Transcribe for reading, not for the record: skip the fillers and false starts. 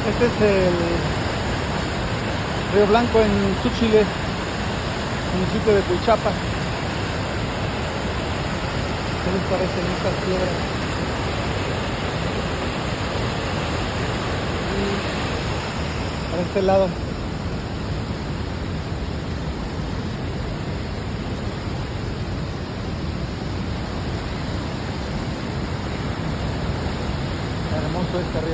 Este es el Río Blanco en Súchile, municipio de Cuichapa. ¿Qué les parecen estas piedras? Y para este lado. Hermoso este río.